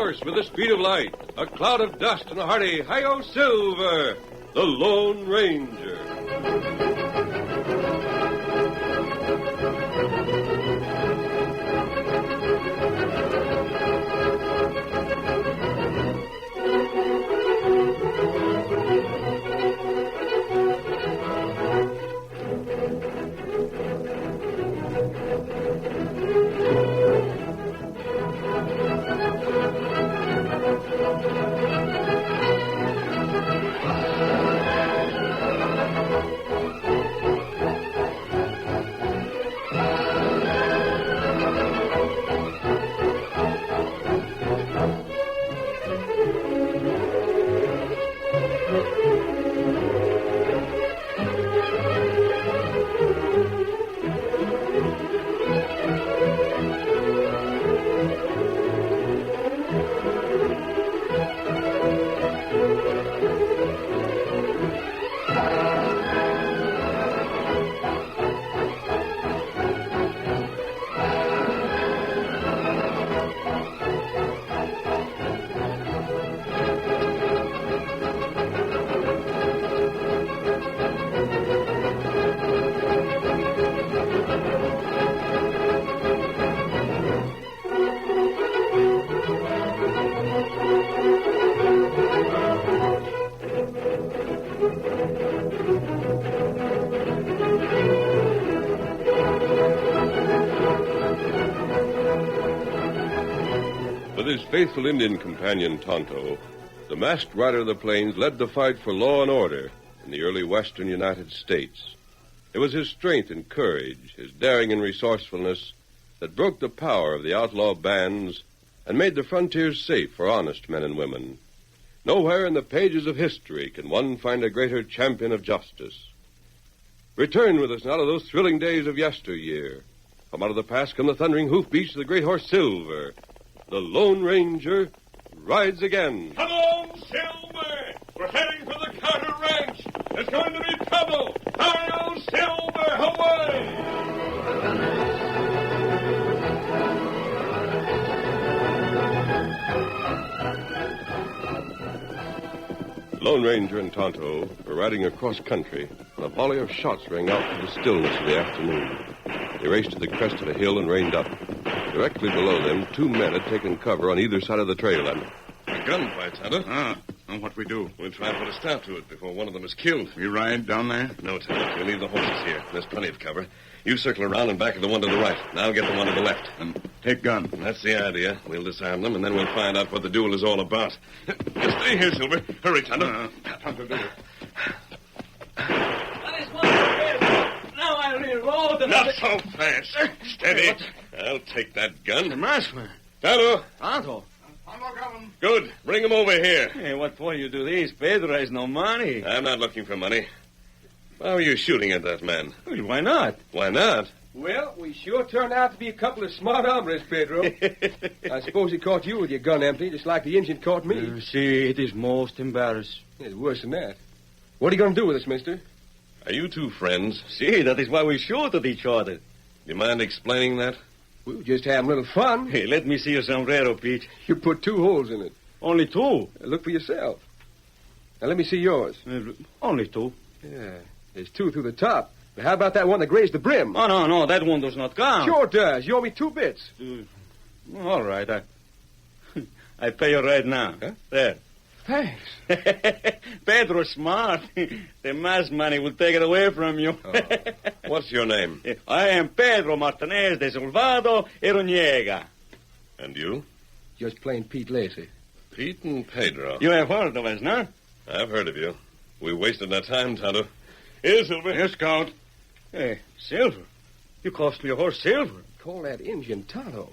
horse with the speed of light, a cloud of dust, and a hearty hi-yo Silver, the Lone Ranger. With his faithful Indian companion, Tonto, the masked rider of the plains led the fight for law and order in the early western United States. It was his strength and courage, his daring and resourcefulness, that broke the power of the outlaw bands and made the frontiers safe for honest men and women. Nowhere in the pages of history can one find a greater champion of justice. Return with us now to those thrilling days of yesteryear. From out of the past come the thundering hoofbeats of the great horse Silver. The Lone Ranger rides again. Come on, Silver! We're heading for the Carter Ranch. There's going to be trouble. Hurry, old Silver, away! Lone Ranger and Tonto were riding across country when a volley of shots rang out through the stillness of the afternoon. They raced to the crest of a hill and reined up. Directly below them, two men had taken cover on either side of the trail. A gunfight, Tonto. And what we do? We'll try and put a stop to it before one of them is killed. We ride down there? No, Tonto. We'll leave the horses here. There's plenty of cover. You circle around and back of the one to the right. And I'll get the one to the left. And take gun. That's the idea. We'll disarm them, and then we'll find out what the duel is all about. Stay here, Silver. Hurry, Tonto. Tonto, do it. Now I reload. Not so fast. Steady. I'll take that gun. The maskman. Tonto. Tonto. Good. Bring him over here. Hey, what for you do this? Pedro has no money. I'm not looking for money. Why were you shooting at that man? Well, why not? Why not? Well, we sure turned out to be a couple of smart hombres, Pedro. I suppose he caught you with your gun empty, just like the Indian caught me. See, it is most embarrassing. It's worse than that. What are you going to do with us, mister? Are you two friends? See, that is why we shoot at each other. You mind explaining that? We were just having a little fun. Hey, let me see your sombrero, Pete. You put 2 holes in it. Only 2. Look for yourself. Now, let me see yours. Only 2. Yeah, there's 2 through the top. But how about that one that grazed the brim? Oh, no, that one does not count. Sure does. You owe me 2 bits. All right, I pay you right now. Huh? There. Thanks. Pedro's smart. The mask money will take it away from you. What's your name? I am Pedro Martinez de Salvado Eroniega. And you? Just plain Pete Lacey. Pete and Pedro. You have heard of us, no? I've heard of you. We wasted our time, Tonto. Here, Silver. Here, Scout. Hey, Silver. You cost me a horse, Silver. Call that Indian Tonto.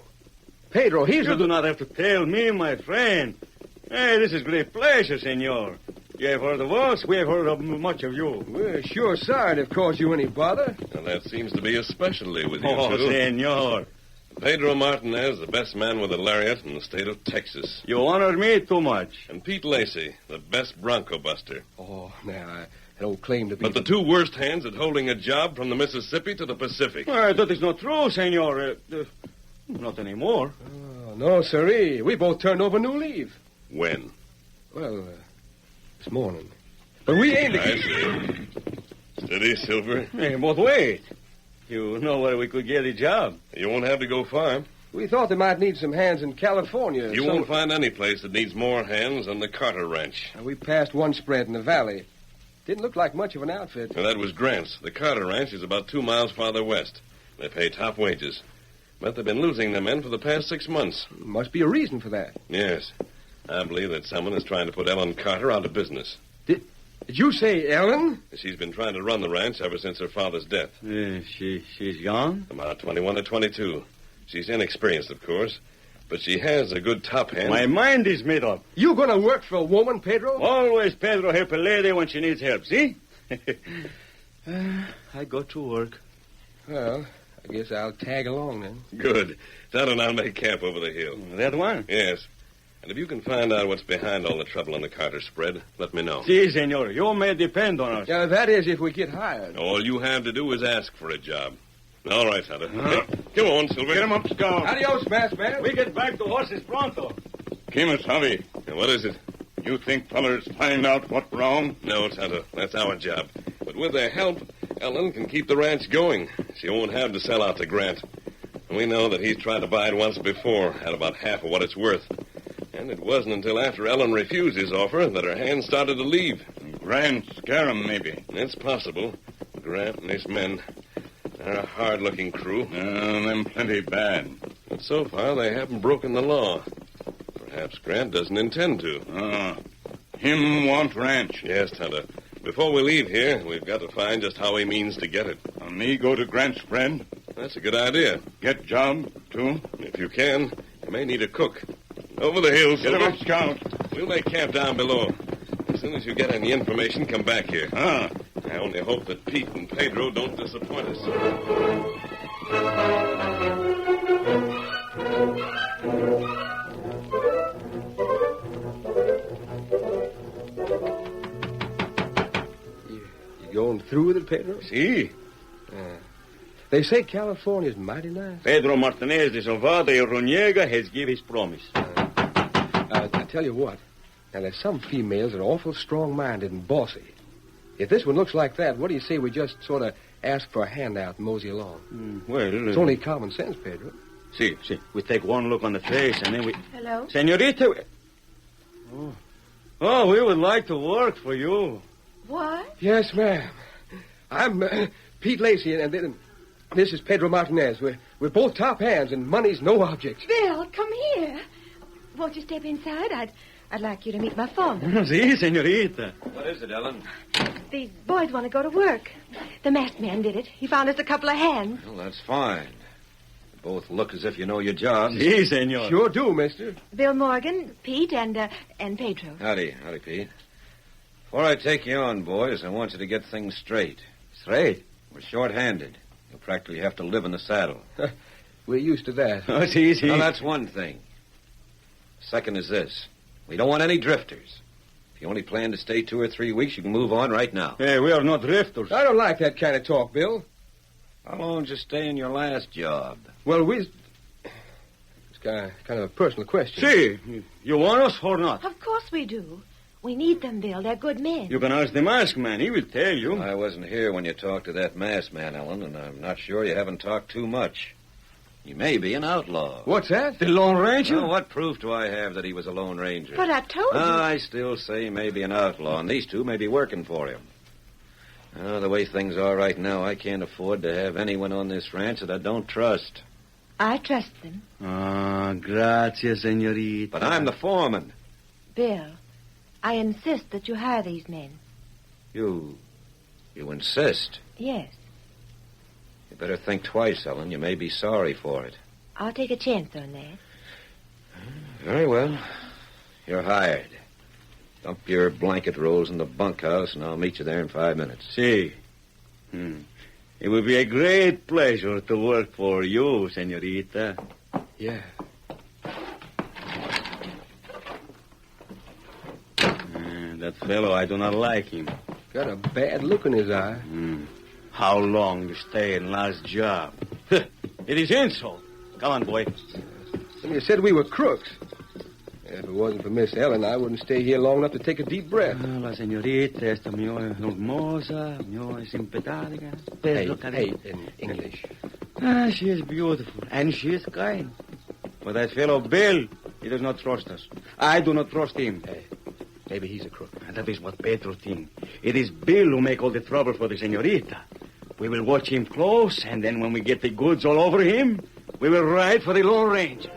Pedro, he's You do not have to tell me, my friend. Hey, this is great pleasure, senor. You have heard of us. We have heard of much of you. We're sure sorry to have caused you any bother. Well, that seems to be especially with you Oh, two. senor. Pedro Martinez, the best man with a lariat in the state of Texas. You honor me too much. And Pete Lacey, the best bronco buster. Oh, now, I don't claim to be... But the 2 worst hands at holding a job from the Mississippi to the Pacific. That is not true, senor. Not anymore. Oh, No, sirree. We both turned over new leaf. When? Well, this morning. But we ain't... I see. Steady, Silver. Hey, but wait. You know where we could get a job. You won't have to go far. We thought they might need some hands in California. You won't find any place that needs more hands than the Carter Ranch. We passed one spread in the valley. Didn't look like much of an outfit. Now, that was Grant's. The Carter Ranch is about 2 miles farther west. They pay top wages. But they've been losing their men for the past 6 months. Must be a reason for that. Yes. I believe that someone is trying to put Ellen Carter out of business. Did you say Ellen? She's been trying to run the ranch ever since her father's death. She's young? About 21 or 22. She's inexperienced, of course, but she has a good top hand. My mind is made up. You gonna work for a woman, Pedro? Always Pedro help a lady when she needs help, see? I go to work. Well, I guess I'll tag along then. Good. Tonto and I'll make camp over the hill. That one? Yes. And if you can find out what's behind all the trouble on the Carter spread, let me know. Si, senor. You may depend on us. Yeah, that is if we get hired. All you have to do is ask for a job. All right, Tonto. Come on, Silver. Get him up, Scout. Adios, masked man. We get back to horses pronto. Kimus, Javi, Now, what is it? you think fellers find out what's wrong? No, Tonto. That's our job. But with their help, Ellen can keep the ranch going. She won't have to sell out to Grant. We know that he's tried to buy it once before at about half of what it's worth. And it wasn't until after Ellen refused his offer that her hands started to leave. Grant scare 'em, maybe. It's possible. Grant and his men, they're a hard-looking crew. Them plenty bad. But so far, they haven't broken the law. Perhaps Grant doesn't intend to. Him want ranch. Yes, Tonto. Before we leave here, we've got to find just how he means to get it. And me go to Grant's friend. That's a good idea. Get job, too. If you can, you may need a cook. Over the hills, Get him Silver. up, Scout. We'll make camp down below. As soon as you get any information, come back here. I only hope that Pete and Pedro don't disappoint us. You going through with it, Pedro? Si. They say California's mighty nice. Pedro Martinez de Salvador y Roniega has give his promise. I tell you what. Now, there's some females that are awful strong-minded and bossy. If this one looks like that, what do you say we just sort of ask for a handout and mosey along? It's only common sense, Pedro. Si. We take one look on the face and then we... Hello? Senorita... Oh, we would like to work for you. What? Yes, ma'am. I'm Pete Lacey, and this is Pedro Martinez. We're both top hands, and money's no object. Bill, come here. Won't you step inside? I'd like you to meet my foreman. Si, senorita. What is it, Ellen? These boys want to go to work. The masked man did it. He found us a couple of hands. Well, that's fine. You both look as if you know your jobs. Si, senor. Sure do, mister. Bill Morgan, Pete, and Pedro. Howdy, Pete. Before I take you on, boys, I want you to get things straight. Straight. We're short-handed. You'll practically have to live in the saddle. We're used to that. Oh, si. Now, that's one thing. Second is this. We don't want any drifters. If you only plan to stay 2 or 3 weeks, you can move on right now. Hey, we are not drifters. I don't like that kind of talk, Bill. How long did you stay in your last job? Well, it's kind of a personal question. Si. You want us or not? Of course we do. We need them, Bill. They're good men. You can ask the masked man. He will tell you. I wasn't here when you talked to that masked man, Ellen, and I'm not sure you haven't talked too much. You may be an outlaw. What's that? The Lone Ranger? Well, what proof do I have that he was a Lone Ranger? But I told you. I still say maybe an outlaw, and these two may be working for him. The way things are right now, I can't afford to have anyone on this ranch that I don't trust. I trust them. Gracias, senorita. But I'm the foreman. Bill, I insist that you hire these men. You insist? Yes. You better think twice, Ellen. You may be sorry for it. I'll take a chance on that. Very well. You're hired. Dump your blanket rolls in the bunkhouse, and I'll meet you there in 5 minutes. Si. It would be a great pleasure to work for you, senorita. Yeah. That fellow, I do not like him. Got a bad look in his eye. How long you stay in last job? It is insult. Come on, boy. You said we were crooks. If it wasn't for Miss Ellen, I wouldn't stay here long enough to take a deep breath. La señorita esta muy hermosa, muy simpatica. Hey, in English. She is beautiful, and she is kind. But that fellow Bill, he does not trust us. I do not trust him. Hey, maybe he's a crook. And that is what Pedro thinks. It is Bill who make all the trouble for the señorita. We will watch him close, and then when we get the goods all over him, we will ride for the Lone Ranger.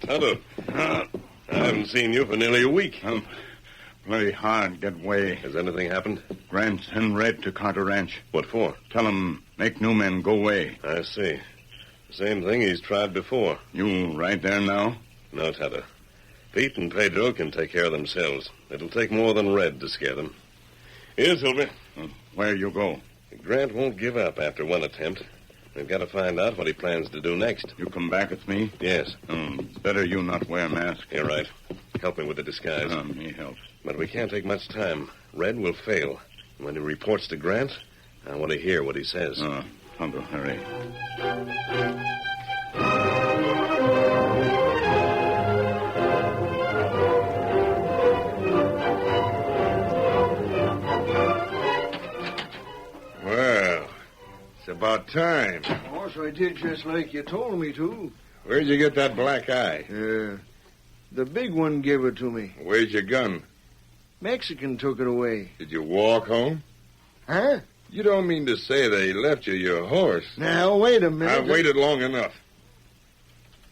Tonto, I haven't seen you for nearly a week. Plenty hard get way. Has anything happened? Grant send Red to Carter Ranch. What for? Tell him make new men go away. I see. The same thing he's tried before. You right there now? No, Tonto. Pete and Pedro can take care of themselves. It'll take more than Red to scare them. Here, Silver. Where you go? Grant won't give up after one attempt. We've got to find out what he plans to do next. You come back with me? Yes. Better you not wear a mask. You're right. Help me with the disguise. Me help. But we can't take much time. Red will fail. When he reports to Grant, I want to hear what he says. Tonto, hurry. Well, it's about time. Boss, I did just like you told me to. Where'd you get that black eye? The big one gave it to me. Where's your gun? Mexican took it away. Did you walk home? Huh? You don't mean to say they left you your horse? Now, wait a minute. I've waited long enough.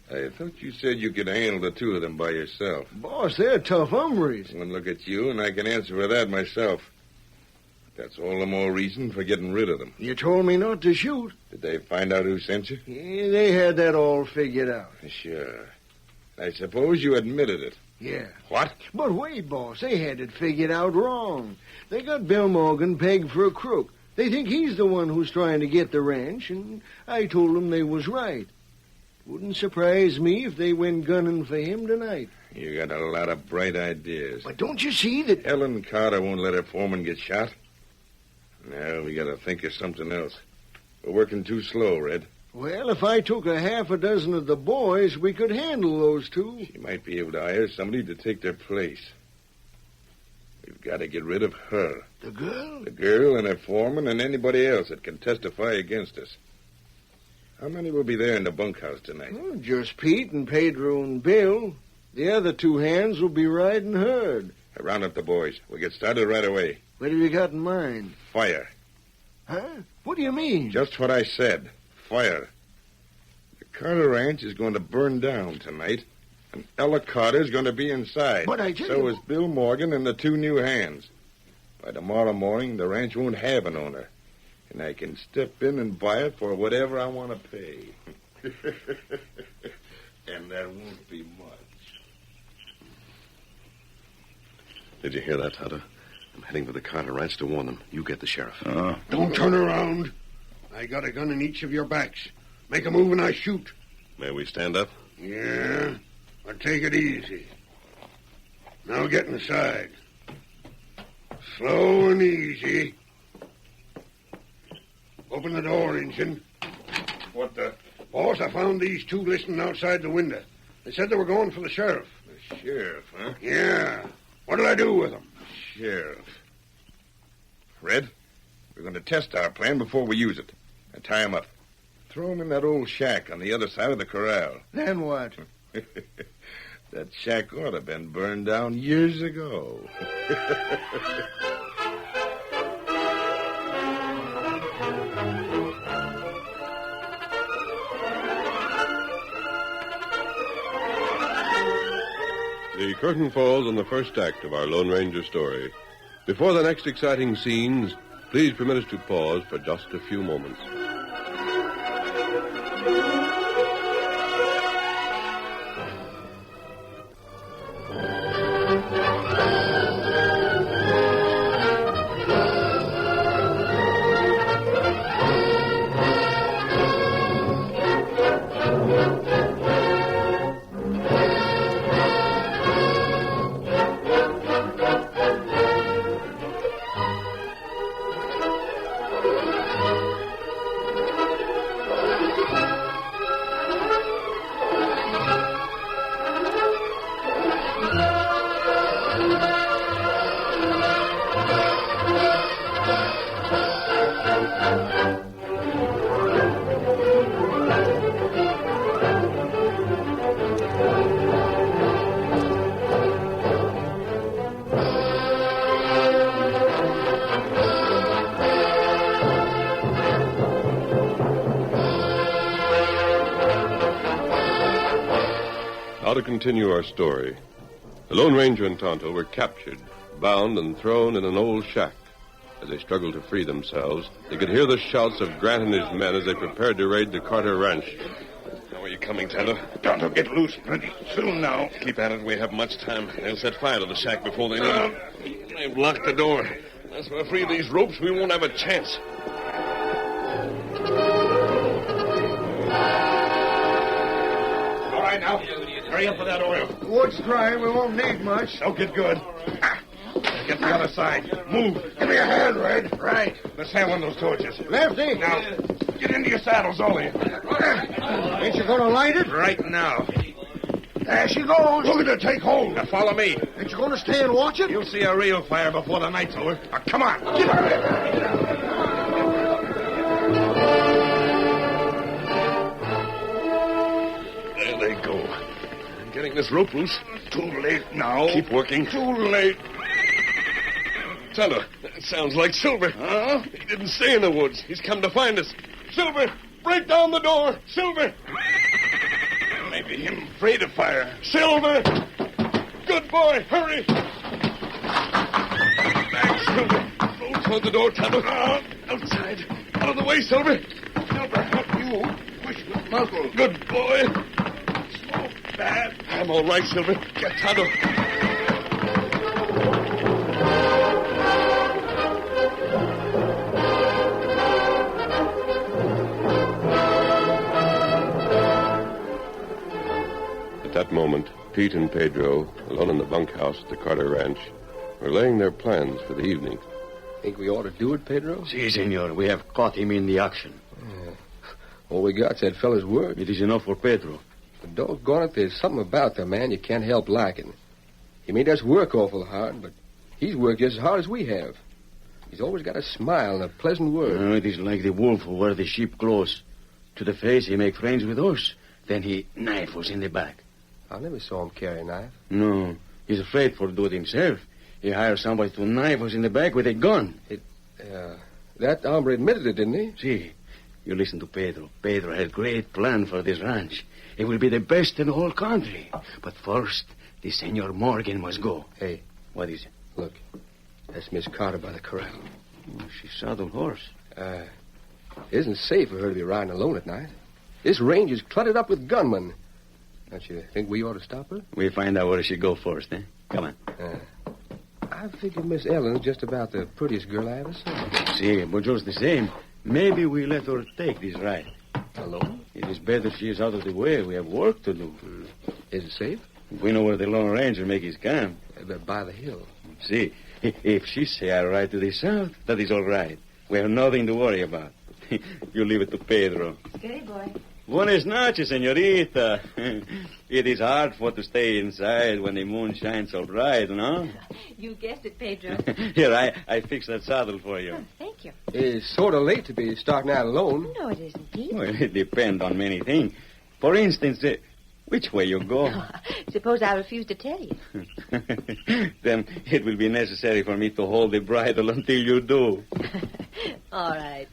I thought you said you could handle the two of them by yourself. Boss, they're tough hombres. One look at you, and I can answer for that myself. That's all the more reason for getting rid of them. You told me not to shoot. Did they find out who sent you? Yeah, they had that all figured out. Sure. I suppose you admitted it. Yeah. What? But wait, boss, they had it figured out wrong. They got Bill Morgan pegged for a crook. They think he's the one who's trying to get the ranch, and I told them they was right. Wouldn't surprise me if they went gunning for him tonight. You got a lot of bright ideas. But don't you see that... Ellen Carter won't let her foreman get shot. Now, we got to think of something else. We're working too slow, Red. Well, if I took a half a dozen of the boys, we could handle those two. She might be able to hire somebody to take their place. We've got to get rid of her. The girl? The girl and her foreman and anybody else that can testify against us. How many will be there in the bunkhouse tonight? Well, just Pete and Pedro and Bill. The other two hands will be riding herd. Round up the boys. We'll get started right away. What have you got in mind? Fire. Huh? What do you mean? Just what I said. Fire. The Carter Ranch is going to burn down tonight, and Ella Carter's going to be inside. But I tell So you... is Bill Morgan and the two new hands. By tomorrow morning, the ranch won't have an owner, and I can step in and buy it for whatever I want to pay. And that won't be much. Did you hear that, Tonto? I'm heading for the Carter Ranch to warn them. You get the sheriff. Don't turn around. I got a gun in each of your backs. Make a move and I shoot. May we stand up? Yeah, but take it easy. Now get inside. Slow and easy. Open the door, Injun. What the... Boss, I found these two listening outside the window. They said they were going for the sheriff. The sheriff, huh? Yeah. What'll I do with them? Sheriff. Red, we're going to test our plan before we use it. And tie him up. Throw him in that old shack on the other side of the corral. Then what? That shack ought to have been burned down years ago. The curtain falls on the first act of our Lone Ranger story. Before the next exciting scenes, please permit us to pause for just a few moments. to continue our story. The Lone Ranger and Tonto were captured, bound, and thrown in an old shack. As they struggled to free themselves, they could hear the shouts of Grant and his men as they prepared to raid the Carter Ranch. How are you coming, Tonto? Tonto, get loose. Ready. Soon now. Keep at it. We have much time. They'll set fire to the shack before they know it. They've locked the door. Unless we're free of these ropes, we won't have a chance. All right, now. Hurry up with that oil. The wood's dry. We won't need much. Soak it good. Get the other side. Move. Give me a hand, Red. Right. Let's have one of those torches. Lefty. Now, get into your saddles, all of you. Ain't you going to light it? Right now. There she goes. Look at her take hold. Now, follow me. Ain't you going to stay and watch it? You'll see a real fire before the night's over. Now, come on. Get her. There they go. I'm getting this rope loose. Too late now. Keep working. Too late. Tonto, that sounds like Silver. Huh? He didn't stay in the woods. He's come to find us. Silver, break down the door. Silver. Maybe him afraid of fire. Silver. Good boy. Hurry. Back, Silver. Go toward the door, Tonto. Outside. Out of the way, Silver. Silver, help you. Push the muzzle. Good boy. Smoke bad. I'm all right, Silver. Get Tonto. At that moment, Pete and Pedro, alone in the bunkhouse at the Carter Ranch, were laying their plans for the evening. Think we ought to do it, Pedro? Si, senor. We have caught him in the action. All we got's that fella's word. It is enough for Pedro. But doggone it, there's something about the man you can't help liking. He made us work awful hard, but he's worked just as hard as we have. He's always got a smile and a pleasant word. It is like the wolf who wear the sheep clothes. To the face, he make friends with us. Then he knife us in the back. I never saw him carry a knife. No, he's afraid for do it himself. He hired somebody to knife us in the back with a gun. That hombre admitted it, didn't he? See, you listen to Pedro. Pedro had great plan for this ranch. It will be the best in the whole country. But first, the Senor Morgan must go. Hey. What is it? Look, that's Miss Carter by the corral. Oh, she's saddled horse. It isn't safe for her to be riding alone at night. This range is cluttered up with gunmen. Don't you think we ought to stop her? We'll find out where she go first, eh? Come on. I figure Miss Ellen's just about the prettiest girl I ever saw. See, but just the same, maybe we let her take this ride. Alone? It is better she is out of the way. We have work to do. Is it safe? We know where the Lone Ranger make his camp. By the hill. See, if she say I ride to the south, that is all right. We have nothing to worry about. You leave it to Pedro. Good boy. Buenas noches, señorita. It is hard for to stay inside when the moon shines so bright, no? You guessed it, Pedro. Here, I fixed that saddle for you. Oh, thank you. It's sort of late to be starting out alone. No, it isn't, Pete. Well, it depends on many things. For instance, which way you go? Suppose I refuse to tell you. Then it will be necessary for me to hold the bridle until you do. All right.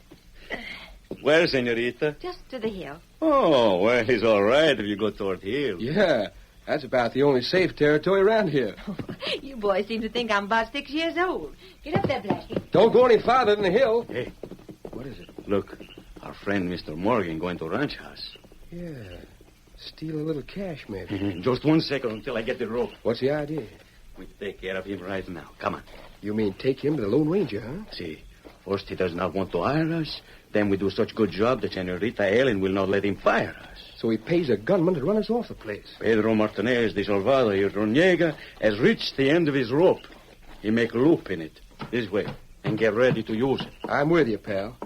Where, señorita? Just to the hill. Oh, well, it's all right if you go toward hill. Yeah, that's about the only safe territory around here. You boys seem to think I'm about 6 years old. Get up there, Blackie. Don't go any farther than the hill. Hey, what is it? Look, our friend Mr. Morgan going to ranch house. Yeah, steal a little cash, maybe. Just 1 second until I get the rope. What's the idea? We take care of him right now. Come on. You mean take him to the Lone Ranger, huh? See, first he does not want to hire us. Then we do such good job that Senorita Ellen will not let him fire us. So he pays a gunman to run us off the place. Pedro Martinez de Salvador y Roniega has reached the end of his rope. He make a loop in it, this way, and get ready to use it. I'm with you, pal.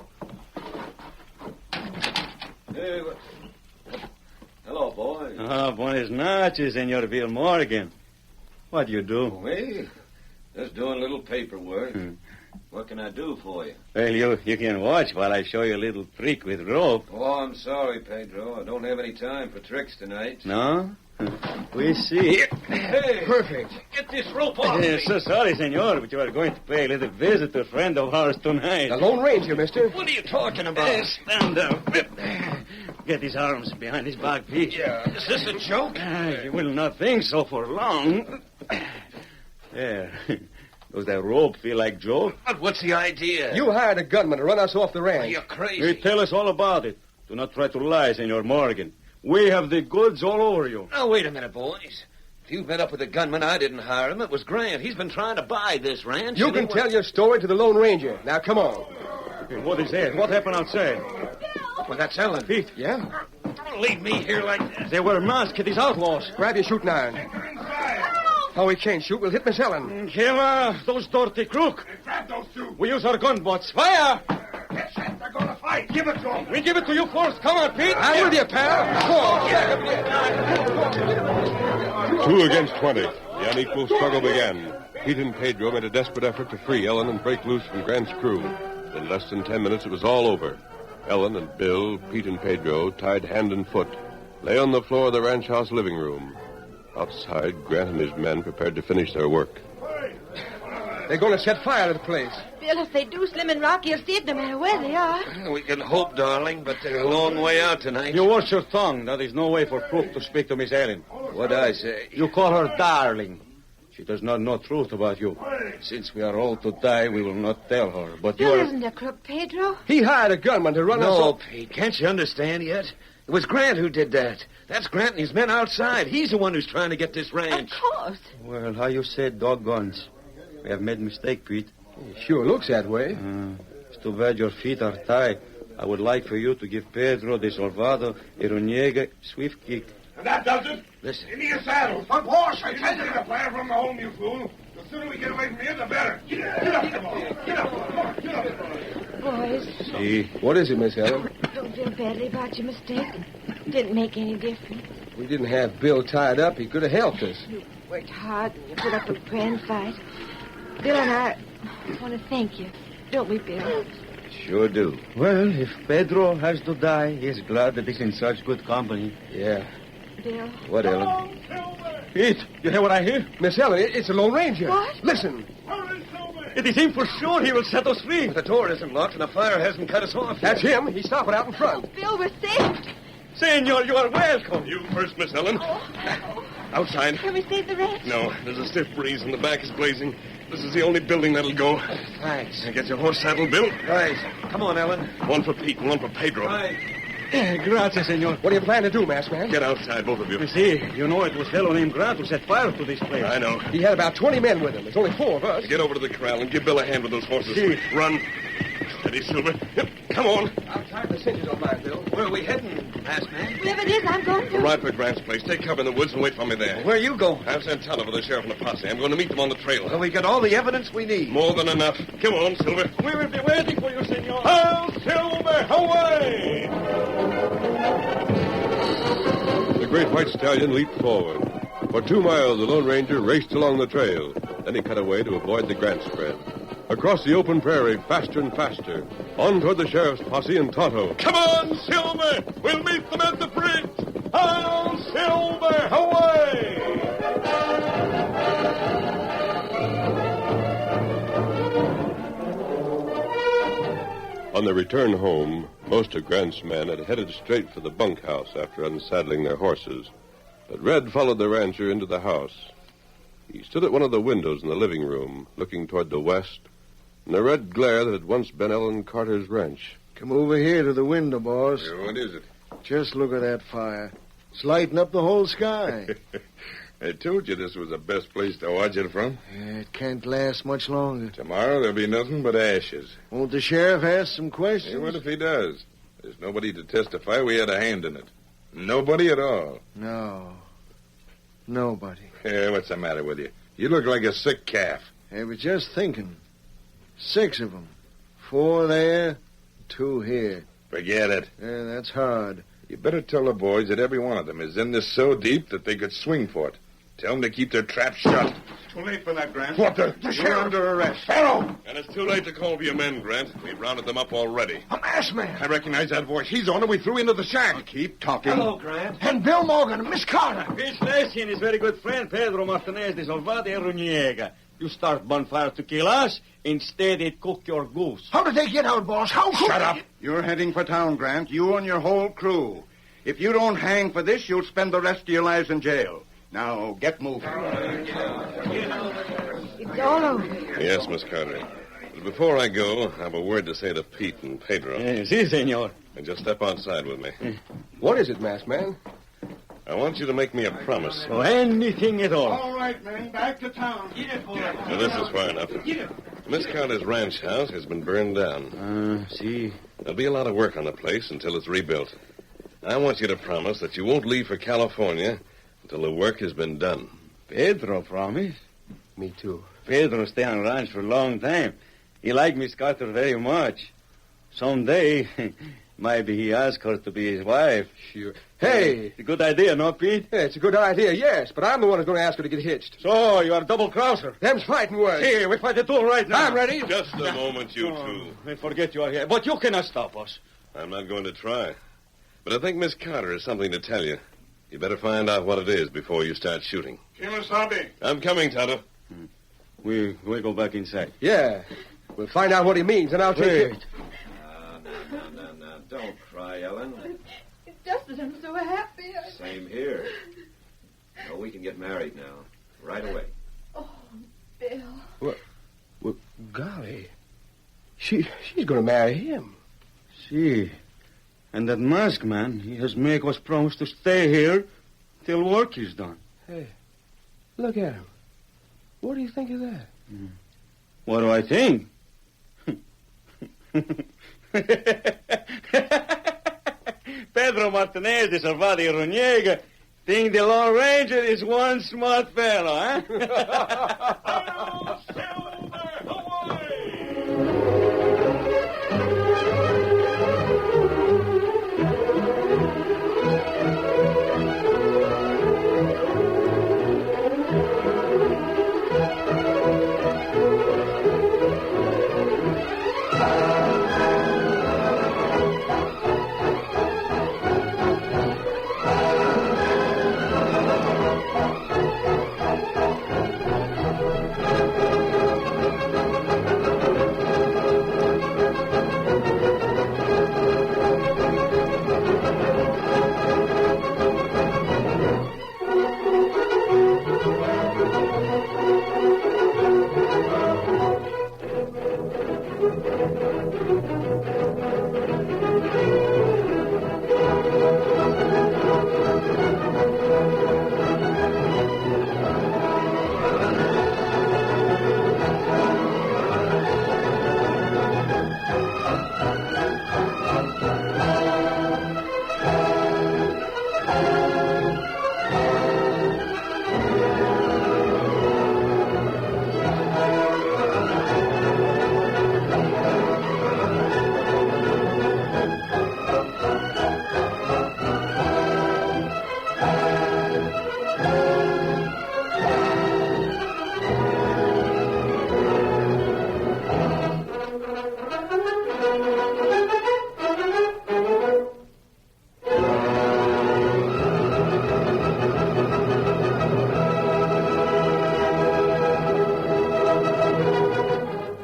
Hey, hello, boy. Buenas noches, Senor Bill Morgan. What do you do? Me? Just doing a little paperwork. What can I do for you? Well, you can watch while I show you a little trick with rope. Oh, I'm sorry, Pedro. I don't have any time for tricks tonight. No? We see. Hey! Perfect. Get this rope off me. So sorry, senor, but you are going to pay a little visit to a friend of ours tonight. The Lone Ranger, mister. What are you talking about? Stand up. Get his arms behind his back, Pete. Yeah. Is this a joke? You will not think so for long. There. Does that rope feel like Joe? But what's the idea? You hired a gunman to run us off the ranch. You're crazy. You tell us all about it. Do not try to lie, Senor Morgan. We have the goods all over you. Now, wait a minute, boys. If you've met up with the gunman, I didn't hire him. It was Grant. He's been trying to buy this ranch. You can tell your story to the Lone Ranger. Now, come on. Hey, what is that? What happened outside? Well, that's Ellen. Pete. Yeah? Don't leave me here like this. They were masked. These outlaws. Grab your shooting iron. Oh, we can't shoot. We'll hit Miss Ellen. Kill those dirty crook. Grab those two. We use our gunboats. Fire! Get set. They're going to fight. Give it to them. We give it to you first. Come on, Pete. I'm with you, pal. Come on. 2 against 20. The unequal struggle began. Pete and Pedro made a desperate effort to free Ellen and break loose from Grant's crew. In less than 10 minutes, it was all over. Ellen and Bill, Pete and Pedro, tied hand and foot, lay on the floor of the ranch house living room. Outside, Grant and his men prepared to finish their work. They're going to set fire to the place. Bill, if they do, Slim and Rocky will see it no matter where they are. We can hope, darling, but they're a long way out tonight. You watch your tongue. There is no way for crook to speak to Miss Ellen. What'd I say? You call her darling. She does not know truth about you. Since we are all to die, we will not tell her. But you Bill are... isn't a crook, Pedro. He hired a gunman to run us No, off. Pete, can't you understand yet? It was Grant who did that. That's Grant and his men outside. He's the one who's trying to get this ranch. Of course. Well, how you said dogguns. We have made mistake, Pete. It sure looks that way. It's too bad your feet are tied. I would like for you to give Pedro de Salvado a Runiega swift kick. And that does it. Listen. Into your saddle. Front horse. I tell you the plan from the home, you fool. The sooner we get away from here, the better. Get up, Get up. Come on. Get up. Boys, See? What is it, Miss Ellen? don't feel badly about your mistake. Didn't make any difference. We didn't have Bill tied up. He could have helped us. You worked hard and you put up a grand fight. Bill and I want to thank you. Don't we, Bill? Sure do. Well, if Pedro has to die, he is glad that he's in such good company. Yeah. Bill. What, Ellen? Pete, you hear what I hear? Miss Ellen, it's the Lone Ranger. What? Listen. It is him for sure. He will set us free. The door isn't locked and the fire hasn't cut us off. That's him. He's stopping out in front. Bill, we're saved. Senor, you are welcome. You first, Miss Ellen. Oh. Outside. Can we save the ranch? No, there's a stiff breeze and the back is blazing. This is the only building that'll go. Thanks. Now get your horse saddled, Bill. Right. Come on, Ellen. One for Pete and one for Pedro. Right. Gracias, senor. What do you plan to do, masked man? Get outside, both of you. You see, you know it was fellow named Grant who set fire to this place. I know. He had about 20 men with him. There's only 4 of us. Get over to the corral and give Bill a hand with those horses. See. Run. Steady, Silver. Yep. Come on. I'll tie the cinches on mine, Bill. Where are we heading, masked man? Wherever it is, I'm going to. Right for Grant's place. Take cover in the woods and wait for me there. Where are you going? I've sent Tonto for the sheriff and the posse. I'm going to meet them on the trail. Well, we got all the evidence we need. More than enough. Come on, Silver. We will be waiting for you, senor. Hail, Silver, away! The great white stallion leaped forward. For 2 miles, the Lone Ranger raced along the trail. Then he cut away to avoid the Grant spread. Across the open prairie, faster and faster. On toward the sheriff's posse and Tonto. Come on, Silver! We'll meet them at the bridge! Hail, Silver, away! On their return home, most of Grant's men had headed straight for the bunkhouse after unsaddling their horses. But Red followed the rancher into the house. He stood at one of the windows in the living room, looking toward the west, in the red glare that had once been Ellen Carter's ranch. Come over here to the window, boss. What is it? Just look at that fire. It's lighting up the whole sky. I told you this was the best place to watch it from. It can't last much longer. Tomorrow there'll be nothing but ashes. Won't the sheriff ask some questions? Hey, what if he does? There's nobody to testify we had a hand in it. Nobody at all. No. Nobody. Yeah, what's the matter with you? You look like a sick calf. I was just thinking. 6 of them. 4 there, 2 here. Forget it. Yeah, that's hard. You better tell the boys that every one of them is in this so deep that they could swing for it. Tell them to keep their traps shut. Too late for that, Grant. What the? You're under arrest. Pharaoh! And it's too late to call for your men, Grant. We've rounded them up already. A masked man. I recognize that voice. He's on it. We threw into the shack. Keep talking. Hello, Grant. And Bill Morgan and Miss Carter. His Lacy and his very good friend Pedro Martinez de Salvado and Runiega. You start bonfire to kill us. Instead, it cook your goose. How did they get out, boss? How could Shut up. You're heading for town, Grant. You and your whole crew. If you don't hang for this, you'll spend the rest of your lives in jail. Now, get moving. It's all over. Yes, Miss Carter. But before I go, I have a word to say to Pete and Pedro. Si, senor. And just step outside with me. What is it, masked man? I want you to make me a promise. Oh, anything at all. All right, men, back to town. Now, this is far enough. Miss Carter's ranch house has been burned down. See. There'll be a lot of work on the place until it's rebuilt. I want you to promise that you won't leave for California until the work has been done. Pedro promise. Me too. Pedro stay on ranch for a long time. He like Miss Carter very much. Someday, maybe he ask her to be his wife. Sure. Hey! It's a good idea, no, Pete? Yeah, it's a good idea, yes, but I'm the one who's going to ask her to get hitched. So, you are a double-crosser. Them's fighting words. Here, we fight the duel right now. I'm ready. Just a moment, you two. I forget you are here. But you cannot stop us. I'm not going to try. But I think Miss Carter has something to tell you. You better find out what it is before you start shooting. Kimasabi. I'm coming, Tonto. We'll go back inside. Yeah. We'll find out what he means, and I'll take it. Now, don't cry, Ellen. It's just that I'm so happy. Same here. No, we can get married now. Right away. Oh, Bill. Well, golly. She's going to marry him. See. And that masked man, he has make us promise to stay here till work is done. Hey, look at him. What do you think of that? What do I think? Pedro Martinez de Salvador Roniega think the Lone Ranger is one smart fellow, huh?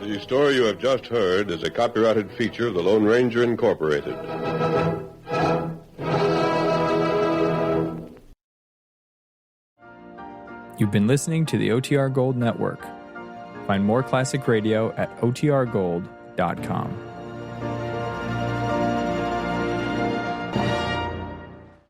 The story you have just heard is a copyrighted feature of the Lone Ranger Incorporated. You've been listening to the OTR Gold Network. Find more classic radio at otrgold.com.